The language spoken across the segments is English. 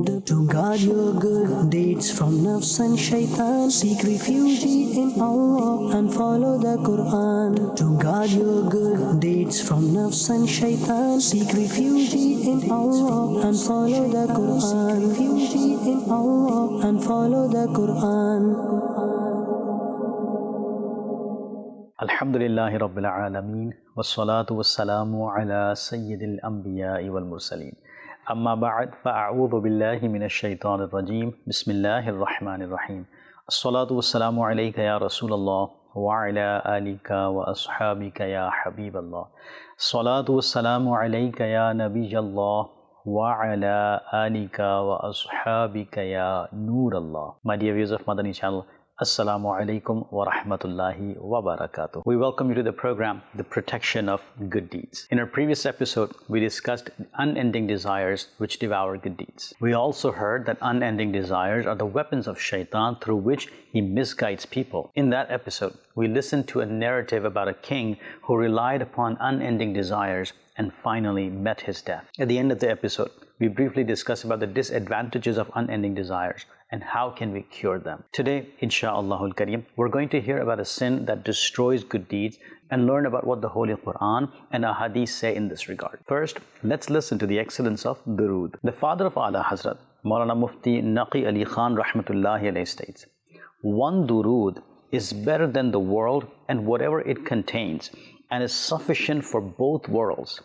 To guard your good deeds from nafs and shaitan, seek refuge in Allah and follow the Quran. To guard your good deeds from nafs and shaitan, seek refuge in Allah and follow the Quran. Refuge in Allah and follow the Quran. Alhamdulillahi Rabbil Alameen, wassalatu wassalamu ala Sayyidil Anbiya'i wal Mursaleen. Amma ba'd, fa'a'udhu billahi minash shaitanir rajim. Bismillahir Rahmanir Rahim. As-salatu wassalamu alayka ya Rasulallah wa ala alika wa ashabika ya Habiballah. As-salatu wassalamu alayka ya Nabiyallah wa ala alika wa ashabika ya Nurallah. My dear viewers of Madani Channel, Assalamu alaikum wa rahmatullahi wa barakatuh. We welcome you to the program, The Protection of Good Deeds. In our previous episode, we discussed unending desires which devour good deeds. We also heard that unending desires are the weapons of shaitan through which he misguides people. In that episode, we listened to a narrative about a king who relied upon unending desires and finally met his death. At the end of the episode, we briefly discussed about the disadvantages of unending desires and how can we cure them. Today, insha'Allahul Kareem, we're going to hear about a sin that destroys good deeds and learn about what the Holy Quran and a hadith say in this regard. First, let's listen to the excellence of durood. The father of Ala Hazrat, Maulana Mufti Naqi Ali Khan Rahmatullahi alayhi states, one durood is better than the world and whatever it contains and is sufficient for both worlds.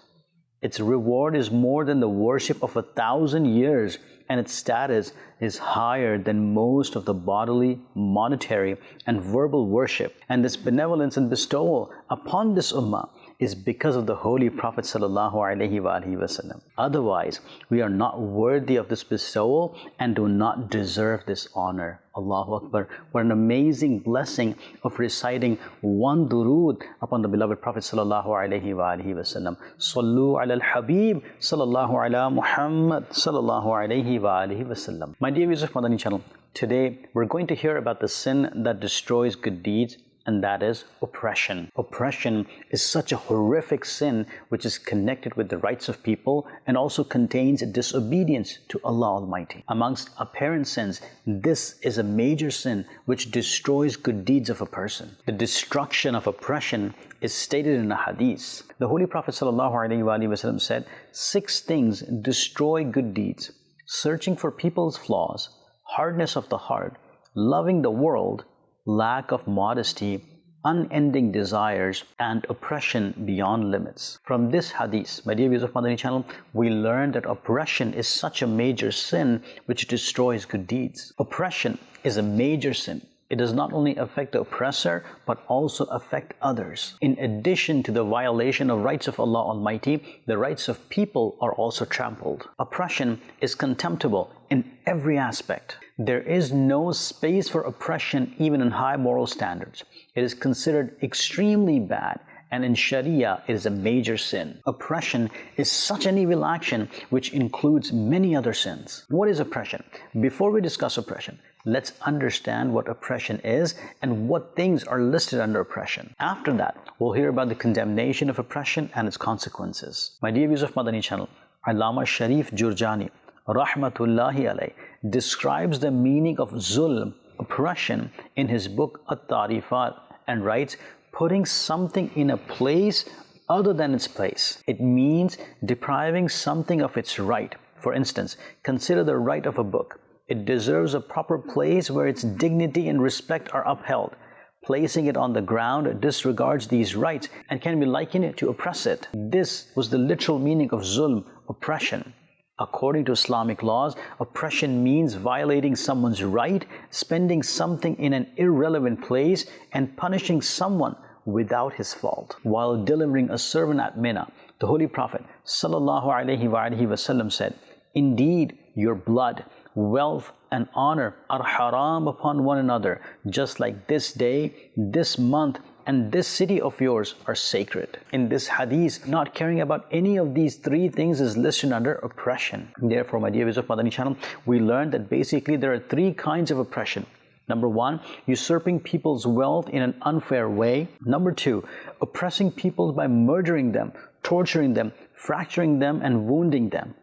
Its reward is more than the worship of 1,000 years, and its status is higher than most of the bodily, monetary, and verbal worship. And this benevolence and bestowal upon this ummah is because of the Holy Prophet sallallahu alaihi wasallam. Otherwise, we are not worthy of this bestowal and do not deserve this honor. Allahu Akbar. What an amazing blessing of reciting one durood upon the beloved Prophet sallallahu alaihi wasallam. Sallu ala al-Habib sallallahu ala Muhammad sallallahu alaihi wasallam. My dear viewers of Madani Channel, today we're going to hear about the sin that destroys good deeds, and that is oppression. Oppression is such a horrific sin which is connected with the rights of people and also contains disobedience to Allah Almighty. Amongst apparent sins, this is a major sin which destroys good deeds of a person. The destruction of oppression is stated in a hadith. The Holy Prophet ﷺ said, 6 things destroy good deeds: searching for people's flaws, hardness of the heart, loving the world, lack of modesty, unending desires, and oppression beyond limits. From this hadith, my dear viewers of Madani Channel, we learn that oppression is such a major sin which destroys good deeds. Oppression is a major sin. It does not only affect the oppressor, but also affect others. In addition to the violation of rights of Allah Almighty, the rights of people are also trampled. Oppression is contemptible in every aspect. There is no space for oppression even in high moral standards. It is considered extremely bad, and in Sharia it is a major sin. Oppression is such an evil action which includes many other sins. What is oppression? Before we discuss oppression, let's understand what oppression is and what things are listed under oppression. After that, we'll hear about the condemnation of oppression and its consequences. My dear viewers of Madani Channel, Allama Sharif Jurjani Rahmatullahi alayh describes the meaning of zulm, oppression, in his book At-Tarifat and writes, putting something in a place other than its place. It means depriving something of its right. For instance, consider the right of a book. It deserves a proper place where its dignity and respect are upheld. Placing it on the ground disregards these rights and can be likened to oppress it. This was the literal meaning of zulm, oppression. According to Islamic laws, oppression means violating someone's right, spending something in an irrelevant place, and punishing someone without his fault. While delivering a sermon at Mina, the Holy Prophet ﷺ said, indeed, your blood, wealth, and honor are haram upon one another, just like this day, this month, and this city of yours are sacred. In this hadith, not caring about any of these 3 things is listed under oppression. Therefore, my dear viewers of Madani Channel, we learned that basically there are 3 kinds of oppression. Number 1, usurping people's wealth in an unfair way. Number 2, oppressing people by murdering them, torturing them, fracturing them, and wounding them.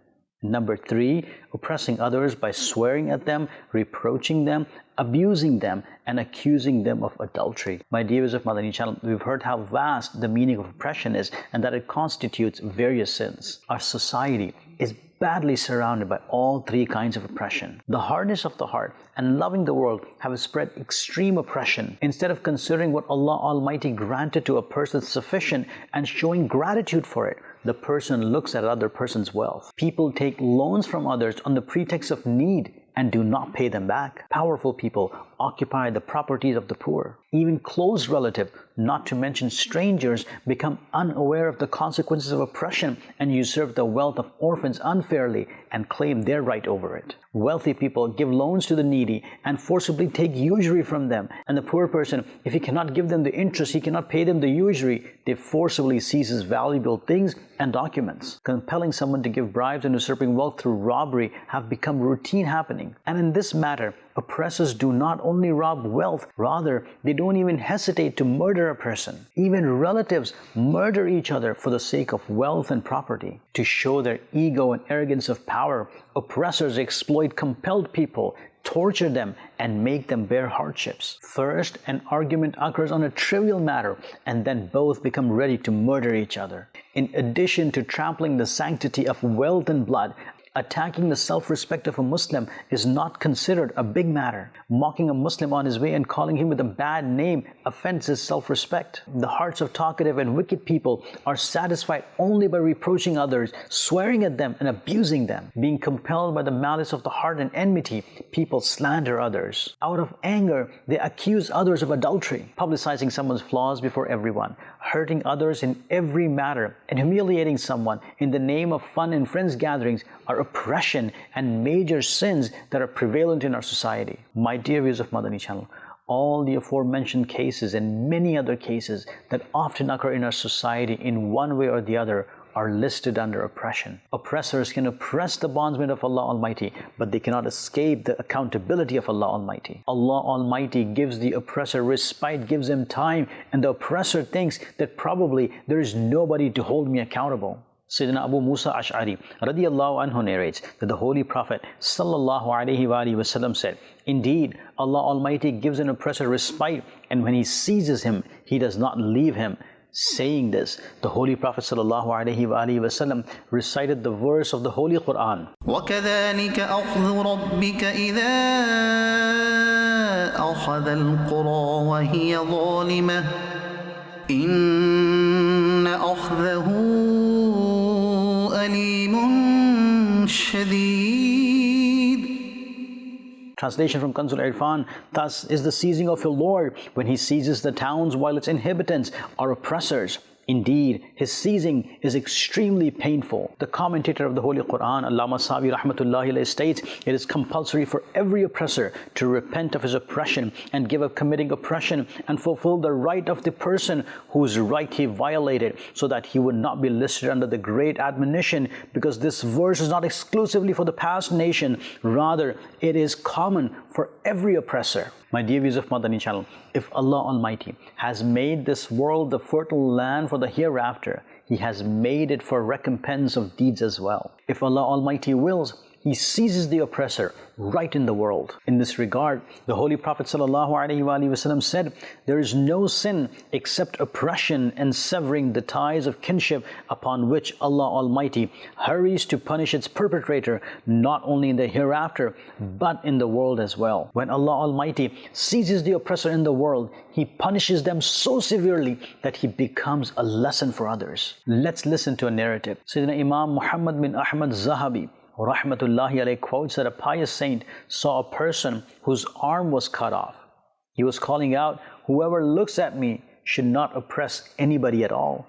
Number 3, oppressing others by swearing at them, reproaching them, abusing them, and accusing them of adultery. My dear viewers of Madani Channel, we've heard how vast the meaning of oppression is and that it constitutes various sins. Our society is badly surrounded by all 3 kinds of oppression. The hardness of the heart and loving the world have spread extreme oppression. Instead of considering what Allah Almighty granted to a person sufficient and showing gratitude for it, the person looks at other person's wealth. People take loans from others on the pretext of need and do not pay them back. Powerful people occupy the properties of the poor. Even close relatives, not to mention strangers, become unaware of the consequences of oppression and usurp the wealth of orphans unfairly and claim their right over it. Wealthy people give loans to the needy and forcibly take usury from them, and the poor person, if he cannot give them the interest, he cannot pay them the usury, they forcibly seizes valuable things and documents. Compelling someone to give bribes and usurping wealth through robbery have become routine happening. And in this matter, oppressors do not only rob wealth, rather they don't even hesitate to murder a person. Even relatives murder each other for the sake of wealth and property. To show their ego and arrogance of power, oppressors exploit compelled people, torture them, and make them bear hardships. First, an argument occurs on a trivial matter, and then both become ready to murder each other. In addition to trampling the sanctity of wealth and blood, attacking the self-respect of a Muslim is not considered a big matter. Mocking a Muslim on his way and calling him with a bad name offends his self-respect. The hearts of talkative and wicked people are satisfied only by reproaching others, swearing at them and abusing them. Being compelled by the malice of the heart and enmity, people slander others. Out of anger, they accuse others of adultery, publicizing someone's flaws before everyone, hurting others in every matter, and humiliating someone in the name of fun and friends gatherings are oppression and major sins that are prevalent in our society. My dear viewers of Madani Channel, all the aforementioned cases and many other cases that often occur in our society in one way or the other are listed under oppression. Oppressors can oppress the bondsmen of Allah Almighty, but they cannot escape the accountability of Allah Almighty. Allah Almighty gives the oppressor respite, gives him time, and the oppressor thinks that probably there is nobody to hold me accountable. Sayyidina Abu Musa Ash'ari radiyallahu anhu narrates that the Holy Prophet sallallahu alaihi wasallam said, "Indeed, Allah Almighty gives an oppressor respite, and when he seizes him, he does not leave him." Saying this, the Holy Prophet sallallahu alaihi wasallam recited the verse of the Holy Quran. وَكَذَلِكَ أَخْذُ رَبِّكَ إِذَا أَخَذَ الْقُرَى وَهِيَ ظَالِمَةٌ إِنَّ أَخْذَهُ أَلِيمٌ شَدِيدٌ. Translation from Kanzul Irfan: thus is the seizing of your Lord when he seizes the towns while its inhabitants are oppressors. Indeed, his seizing is extremely painful. The commentator of the Holy Quran, Allama Sawi Rahmatullahi alayhi, states, it is compulsory for every oppressor to repent of his oppression and give up committing oppression and fulfill the right of the person whose right he violated, so that he would not be listed under the great admonition, because this verse is not exclusively for the past nation, rather it is common for every oppressor. My dear viewers of Madani Channel, if Allah Almighty has made this world the fertile land for the hereafter, He has made it for recompense of deeds as well. If Allah Almighty wills, He seizes the oppressor right in the world. In this regard, the Holy Prophet ﷺ said, there is no sin except oppression and severing the ties of kinship, upon which Allah Almighty hurries to punish its perpetrator, not only in the hereafter, but in the world as well. When Allah Almighty seizes the oppressor in the world, He punishes them so severely that he becomes a lesson for others. Let's listen to a narrative. Sayyidina Imam Muhammad bin Ahmad Zahabi Rahmatullahi alayhi quotes that a pious saint saw a person whose arm was cut off. He was calling out, "Whoever looks at me should not oppress anybody at all."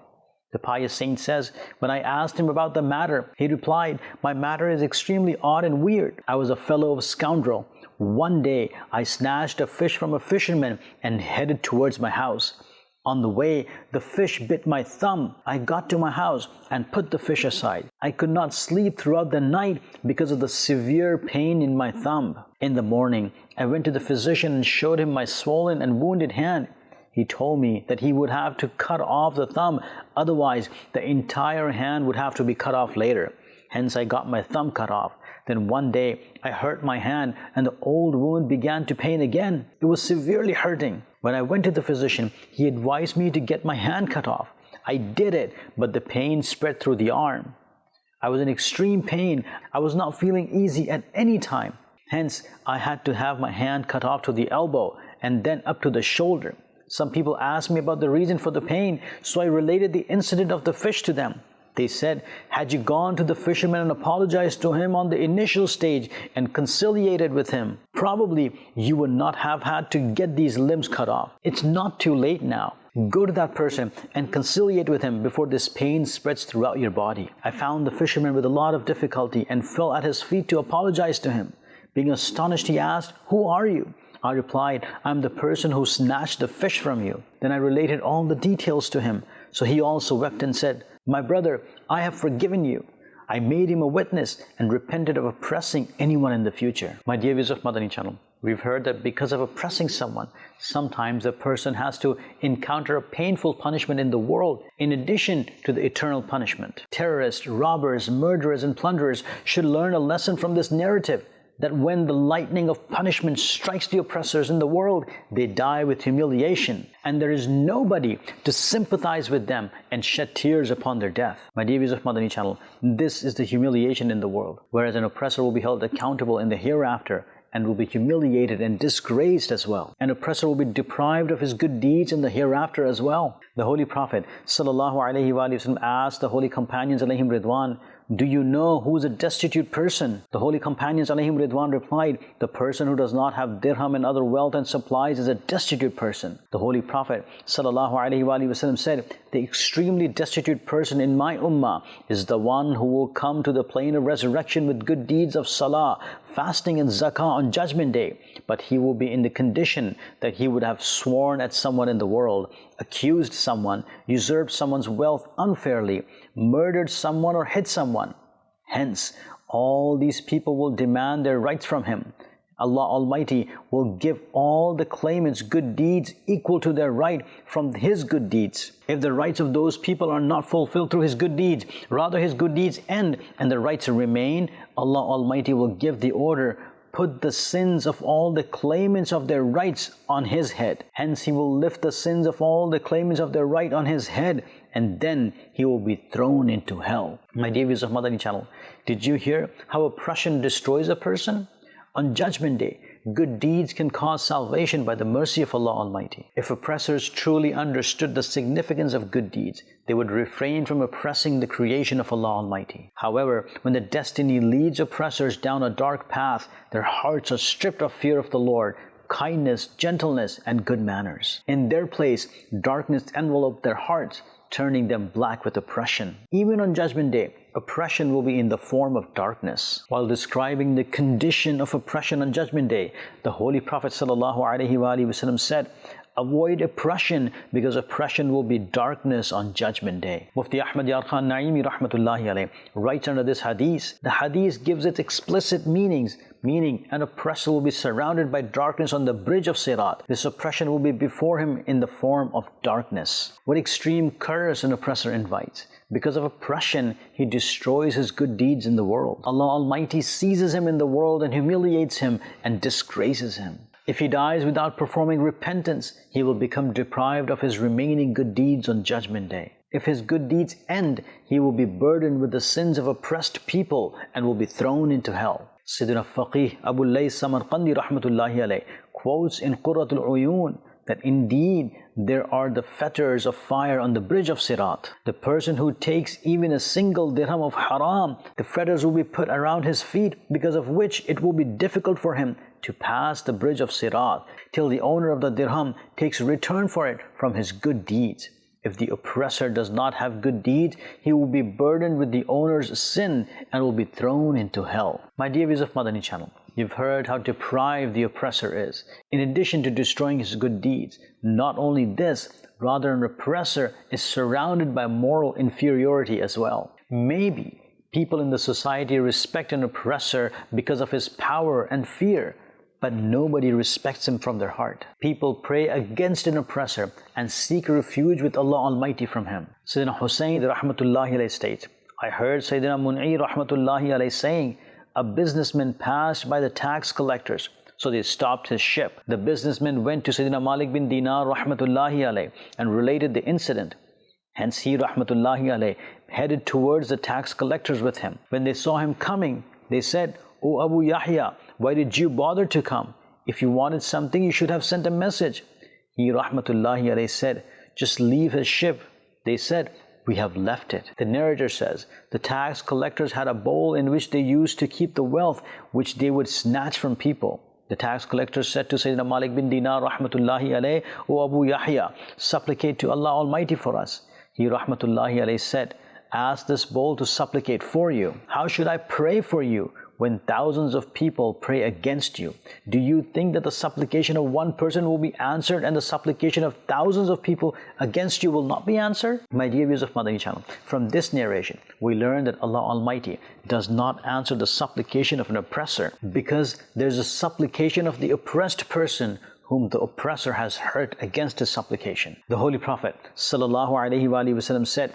The pious saint says, when I asked him about the matter, he replied, "My matter is extremely odd and weird. I was a fellow of scoundrel. One day I snatched a fish from a fisherman and headed towards my house. On the way, the fish bit my thumb. I got to my house and put the fish aside. I could not sleep throughout the night because of the severe pain in my thumb. In the morning, I went to the physician and showed him my swollen and wounded hand. He told me that he would have to cut off the thumb, otherwise the entire hand would have to be cut off later. Hence I got my thumb cut off. Then one day I hurt my hand and the old wound began to pain again. It was severely hurting. When I went to the physician, he advised me to get my hand cut off. I did it, but the pain spread through the arm. I was in extreme pain. I was not feeling easy at any time. Hence, I had to have my hand cut off to the elbow and then up to the shoulder. Some people asked me about the reason for the pain, so I related the incident of the fish to them. They said, had you gone to the fisherman and apologized to him on the initial stage and conciliated with him, probably you would not have had to get these limbs cut off. It's not too late now. Go to that person and conciliate with him before this pain spreads throughout your body. I found the fisherman with a lot of difficulty and fell at his feet to apologize to him. Being astonished, he asked, "Who are you?" I replied, "I'm the person who snatched the fish from you." Then I related all the details to him. So he also wept and said, "My brother, I have forgiven you." I made him a witness and repented of oppressing anyone in the future. My dear viewers of Madani Channel, we've heard that because of oppressing someone, sometimes a person has to encounter a painful punishment in the world in addition to the eternal punishment. Terrorists, robbers, murderers, and plunderers should learn a lesson from this narrative, that when the lightning of punishment strikes the oppressors in the world, they die with humiliation, and there is nobody to sympathize with them and shed tears upon their death. My dear viewers of Madani Channel, this is the humiliation in the world, whereas an oppressor will be held accountable in the hereafter and will be humiliated and disgraced as well. An oppressor will be deprived of his good deeds in the hereafter as well. The Holy Prophet ﷺ asked the Holy Companions alayhim Ridwan, "Do you know who is a destitute person?" The Holy Companions alayhim Ridwan replied, "The person who does not have dirham and other wealth and supplies is a destitute person." The Holy Prophet ﷺ said, "The extremely destitute person in my ummah is the one who will come to the plane of resurrection with good deeds of salah, fasting and zakah on Judgment Day, but he will be in the condition that he would have sworn at someone in the world, accused someone, usurped someone's wealth unfairly, murdered someone or hit someone. Hence, all these people will demand their rights from him. Allah Almighty will give all the claimants good deeds equal to their right from His good deeds. If the rights of those people are not fulfilled through His good deeds, rather His good deeds end and the rights remain, Allah Almighty will give the order, put the sins of all the claimants of their rights on His head. Hence He will lift the sins of all the claimants of their right on His head, and then he will be thrown into hell. My dear viewers of Madani Channel, did you hear how oppression destroys a person? On Judgment Day, good deeds can cause salvation by the mercy of Allah Almighty. If oppressors truly understood the significance of good deeds, they would refrain from oppressing the creation of Allah Almighty. However, when the destiny leads oppressors down a dark path, their hearts are stripped of fear of the Lord, kindness, gentleness, and good manners. In their place, darkness enveloped their hearts, turning them black with oppression. Even on Judgment Day, oppression will be in the form of darkness. While describing the condition of oppression on Judgment Day, the Holy Prophet ﷺ said, "Avoid oppression, because oppression will be darkness on Judgment Day." Mufti Ahmad Yar Khan Naimi Rahmatullahi Alayh writes under this hadith, the hadith gives its explicit meaning an oppressor will be surrounded by darkness on the bridge of Sirat. This oppression will be before him in the form of darkness. What extreme curse an oppressor invites! Because of oppression, he destroys his good deeds in the world. Allah Almighty seizes him in the world and humiliates him and disgraces him. If he dies without performing repentance, he will become deprived of his remaining good deeds on Judgment Day. If his good deeds end, he will be burdened with the sins of oppressed people and will be thrown into hell. Sayyidina Faqih Abu Lays Samarqandi Rahmatullahi Alayh quotes in Qurratul Uyun that indeed there are the fetters of fire on the bridge of Sirat. The person who takes even a single dirham of haram, the fetters will be put around his feet, because of which it will be difficult for him to pass the bridge of Sirat till the owner of the dirham takes return for it from his good deeds. If the oppressor does not have good deeds, he will be burdened with the owner's sin and will be thrown into hell. My dear viewers of Madani Channel, you've heard how deprived the oppressor is. In addition to destroying his good deeds, not only this, rather an oppressor is surrounded by moral inferiority as well. Maybe people in the society respect an oppressor because of his power and fear, but nobody respects him from their heart. People pray against an oppressor and seek refuge with Allah Almighty from him. Sayyidina Hussein Rahmatullahi Alayhi states, I heard Sayyidina Mun'i rahmatullahi alayhi saying, a businessman passed by the tax collectors, so they stopped his ship. The businessman went to Sayyidina Malik bin Dinar rahmatullahi alayhi and related the incident. Hence he rahmatullahi alayhi headed towards the tax collectors with him. When they saw him coming, they said, "O Abu Yahya, why did you bother to come? If you wanted something, you should have sent a message." He rahmatullahi alayhi said, "Just leave his ship." They said, "We have left it." The narrator says, the tax collectors had a bowl in which they used to keep the wealth which they would snatch from people. The tax collectors said to Sayyidina Malik bin Dinar rahmatullahi alayhi, "O Abu Yahya, supplicate to Allah Almighty for us." He rahmatullahi alayhi said, "Ask this bowl to supplicate for you. How should I pray for you when thousands of people pray against you? Do you think that the supplication of one person will be answered and the supplication of thousands of people against you will not be answered?" My dear viewers of Madani Channel, from this narration, we learn that Allah Almighty does not answer the supplication of an oppressor, because there's a supplication of the oppressed person whom the oppressor has hurt against his supplication. The Holy Prophet sallallahu alaihi wasallam said,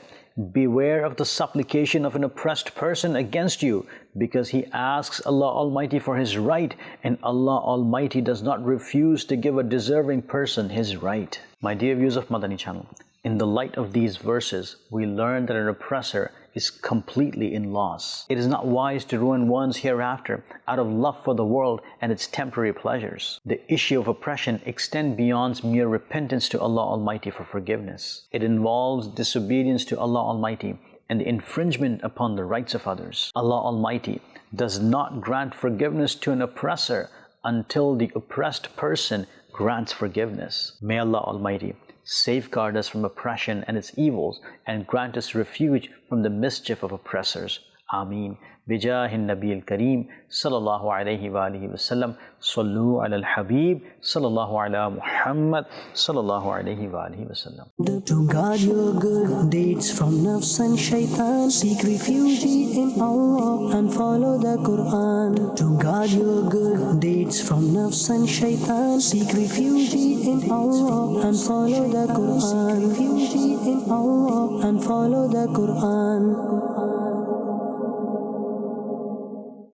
"Beware of the supplication of an oppressed person against you, because he asks Allah Almighty for his right, and Allah Almighty does not refuse to give a deserving person his right." My dear viewers of Madani Channel, in the light of these verses, we learn that an oppressor is completely in loss. It is not wise to ruin one's hereafter out of love for the world and its temporary pleasures. The issue of oppression extends beyond mere repentance to Allah Almighty for forgiveness. It involves disobedience to Allah Almighty and the infringement upon the rights of others. Allah Almighty does not grant forgiveness to an oppressor until the oppressed person grants forgiveness. May Allah Almighty safeguard us from oppression and its evils and grant us refuge from the mischief of oppressors. Ameen. Bijahin Nabil Kareem sallallahu alayhi wa alihi wa sallam. Sallu ala al-Habib sallallahu ala Muhammad sallallahu alayhi wa alihi wa sallam. To guard your good deeds from nafs and shaitan, seek refuge in Allah and follow the Quran. To guard your good deeds from nafs and shaitan, seek refuge in Allah and follow the Quran. Refuge in Allah and follow the Quran.